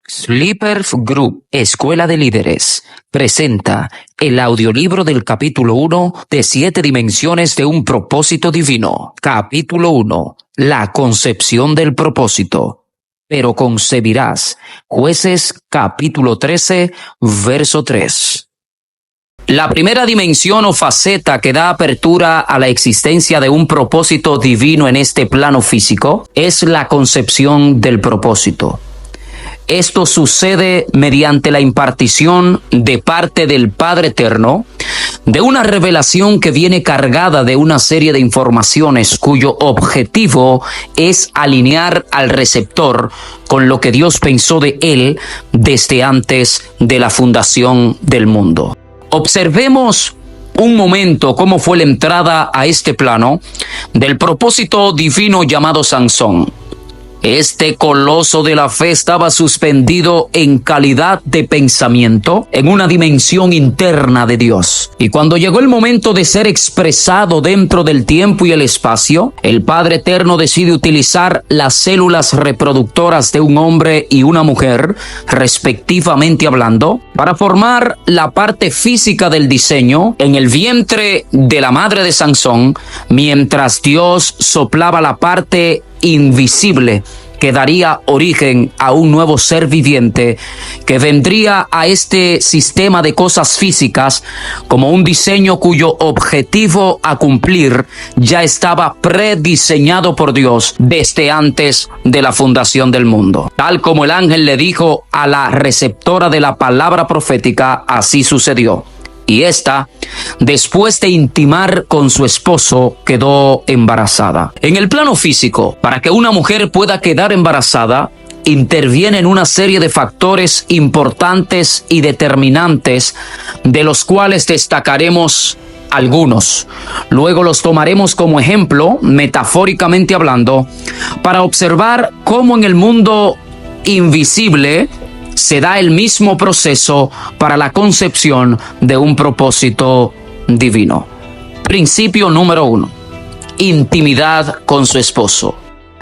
Sleeper Group, Escuela de Líderes, presenta el audiolibro del capítulo 1 de 7 dimensiones de un propósito divino. Capítulo 1. La concepción del propósito. Pero concebirás. Jueces, capítulo 13, verso 3. La primera dimensión o faceta que da apertura a la existencia de un propósito divino en este plano físico es la concepción del propósito. Esto sucede mediante la impartición de parte del Padre Eterno de una revelación que viene cargada de una serie de informaciones cuyo objetivo es alinear al receptor con lo que Dios pensó de él desde antes de la fundación del mundo. Observemos un momento cómo fue la entrada a este plano del propósito divino llamado Sansón. Este coloso de la fe estaba suspendido en calidad de pensamiento en una dimensión interna de Dios. Y cuando llegó el momento de ser expresado dentro del tiempo y el espacio, el Padre Eterno decide utilizar las células reproductoras de un hombre y una mujer, respectivamente hablando, para formar la parte física del diseño en el vientre de la madre de Sansón, mientras Dios soplaba la parte invisible que daría origen a un nuevo ser viviente que vendría a este sistema de cosas físicas como un diseño cuyo objetivo a cumplir ya estaba prediseñado por Dios desde antes de la fundación del mundo. Tal como el ángel le dijo a la receptora de la palabra profética, así sucedió. Y esta, después de intimar con su esposo, quedó embarazada. En el plano físico, para que una mujer pueda quedar embarazada, intervienen una serie de factores importantes y determinantes, de los cuales destacaremos algunos. Luego los tomaremos como ejemplo, metafóricamente hablando, para observar cómo en el mundo invisible se da el mismo proceso para la concepción de un propósito divino. Principio número 1. Intimidad con su esposo.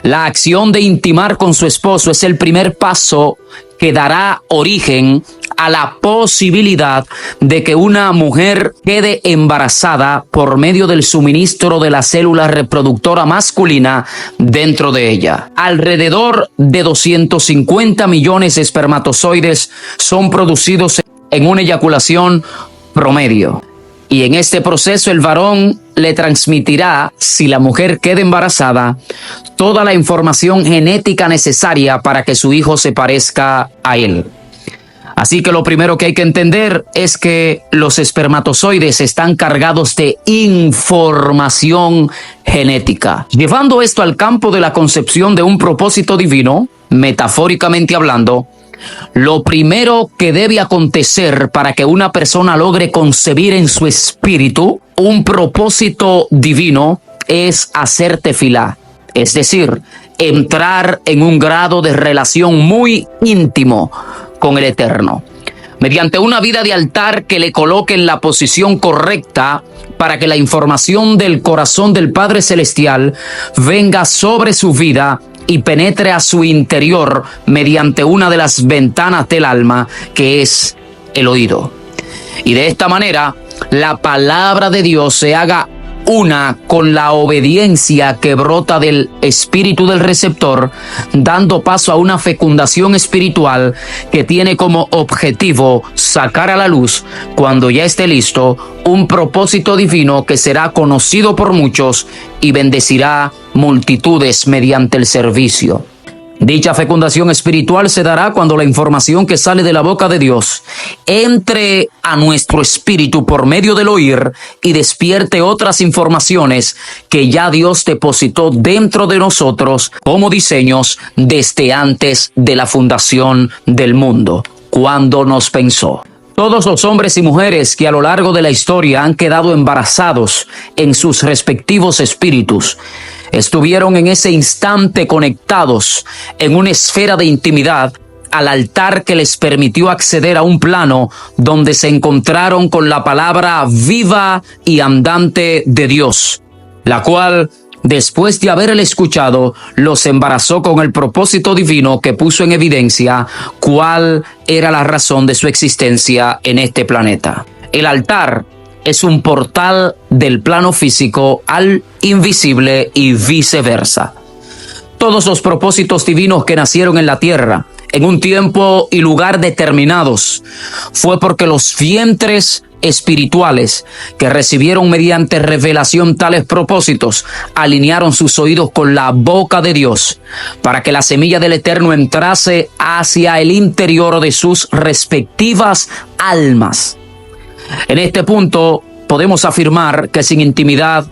La acción de intimar con su esposo es el primer paso que dará origen a la posibilidad de que una mujer quede embarazada por medio del suministro de la célula reproductora masculina dentro de ella. Alrededor de 250 millones de espermatozoides son producidos en una eyaculación promedio. Y en este proceso el varón le transmitirá, si la mujer queda embarazada, toda la información genética necesaria para que su hijo se parezca a él. Así que lo primero que hay que entender es que los espermatozoides están cargados de información genética. Llevando esto al campo de la concepción de un propósito divino, metafóricamente hablando, lo primero que debe acontecer para que una persona logre concebir en su espíritu un propósito divino es hacer tefilá, es decir, entrar en un grado de relación muy íntimo con el Eterno, mediante una vida de altar que le coloque en la posición correcta para que la información del corazón del Padre Celestial venga sobre su vida y penetre a su interior mediante una de las ventanas del alma, que es el oído. Y de esta manera, la palabra de Dios se haga una con la obediencia que brota del espíritu del receptor, dando paso a una fecundación espiritual que tiene como objetivo sacar a la luz, cuando ya esté listo, un propósito divino que será conocido por muchos y bendecirá multitudes mediante el servicio. Dicha fecundación espiritual se dará cuando la información que sale de la boca de Dios entre a nuestro espíritu por medio del oír y despierte otras informaciones que ya Dios depositó dentro de nosotros como diseños desde antes de la fundación del mundo, cuando nos pensó. Todos los hombres y mujeres que a lo largo de la historia han quedado embarazados en sus respectivos espíritus estuvieron en ese instante conectados en una esfera de intimidad al altar que les permitió acceder a un plano donde se encontraron con la palabra viva y andante de Dios, la cual después de haberle escuchado, los embarazó con el propósito divino que puso en evidencia cuál era la razón de su existencia en este planeta. El altar es un portal del plano físico al invisible y viceversa. Todos los propósitos divinos que nacieron en la tierra, en un tiempo y lugar determinados, fue porque los vientres espirituales que recibieron mediante revelación tales propósitos alinearon sus oídos con la boca de Dios para que la semilla del Eterno entrase hacia el interior de sus respectivas almas. En este punto podemos afirmar que sin intimidad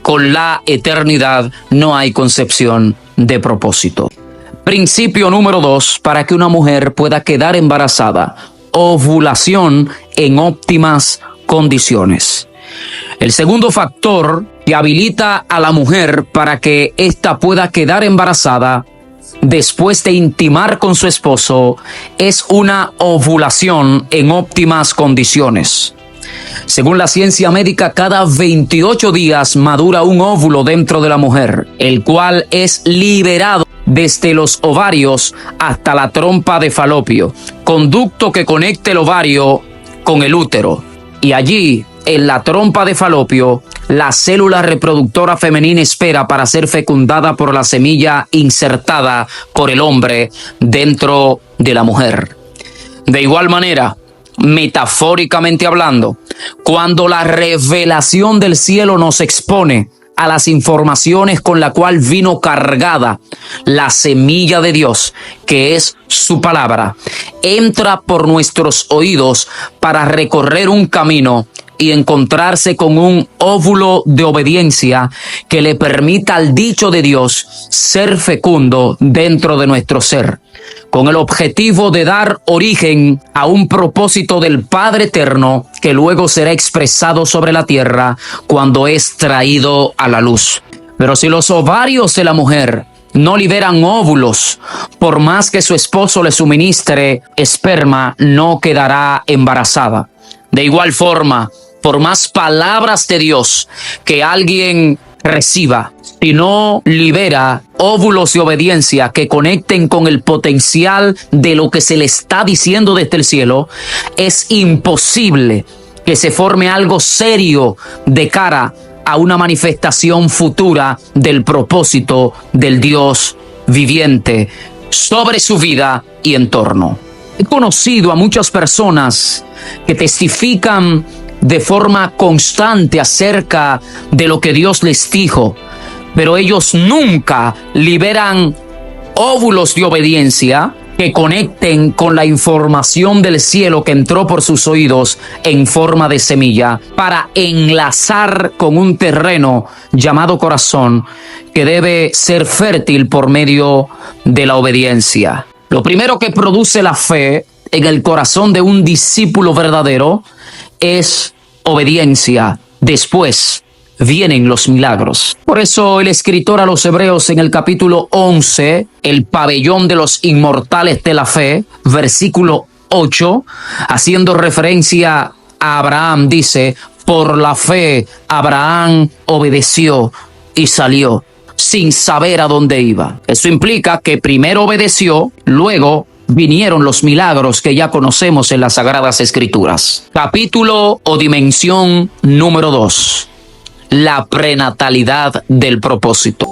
con la eternidad no hay concepción de propósito. Principio número 2 para que una mujer pueda quedar embarazada: ovulación en óptimas condiciones. El segundo factor que habilita a la mujer para que ésta pueda quedar embarazada después de intimar con su esposo es una ovulación en óptimas condiciones. Según la ciencia médica, cada 28 días madura un óvulo dentro de la mujer, el cual es liberado desde los ovarios hasta la trompa de falopio, conducto que conecta el ovario con el útero. Y allí, en la trompa de falopio, la célula reproductora femenina espera para ser fecundada por la semilla insertada por el hombre dentro de la mujer. De igual manera, metafóricamente hablando, cuando la revelación del cielo nos expone a las informaciones con la cual vino cargada la semilla de Dios, que es su palabra, entra por nuestros oídos para recorrer un camino y encontrarse con un óvulo de obediencia que le permita al dicho de Dios ser fecundo dentro de nuestro ser, con el objetivo de dar origen a un propósito del Padre Eterno que luego será expresado sobre la tierra cuando es traído a la luz. Pero si los ovarios de la mujer no liberan óvulos, por más que su esposo le suministre esperma, no quedará embarazada. De igual forma, por más palabras de Dios que alguien reciba, si no libera óvulos de obediencia que conecten con el potencial de lo que se le está diciendo desde el cielo, es imposible que se forme algo serio de cara a una manifestación futura del propósito del Dios viviente sobre su vida y entorno. He conocido a muchas personas que testifican de forma constante acerca de lo que Dios les dijo, pero ellos nunca liberan óvulos de obediencia que conecten con la información del cielo que entró por sus oídos en forma de semilla para enlazar con un terreno llamado corazón que debe ser fértil por medio de la obediencia. Lo primero que produce la fe en el corazón de un discípulo verdadero es obediencia. Después vienen los milagros. Por eso el escritor a los Hebreos en el capítulo 11, el pabellón de los inmortales de la fe, versículo 8, haciendo referencia a Abraham, dice: por la fe Abraham obedeció y salió sin saber a dónde iba. Eso implica que primero obedeció, luego vinieron los milagros que ya conocemos en las Sagradas Escrituras. Capítulo o dimensión número 2. La prenatalidad del propósito.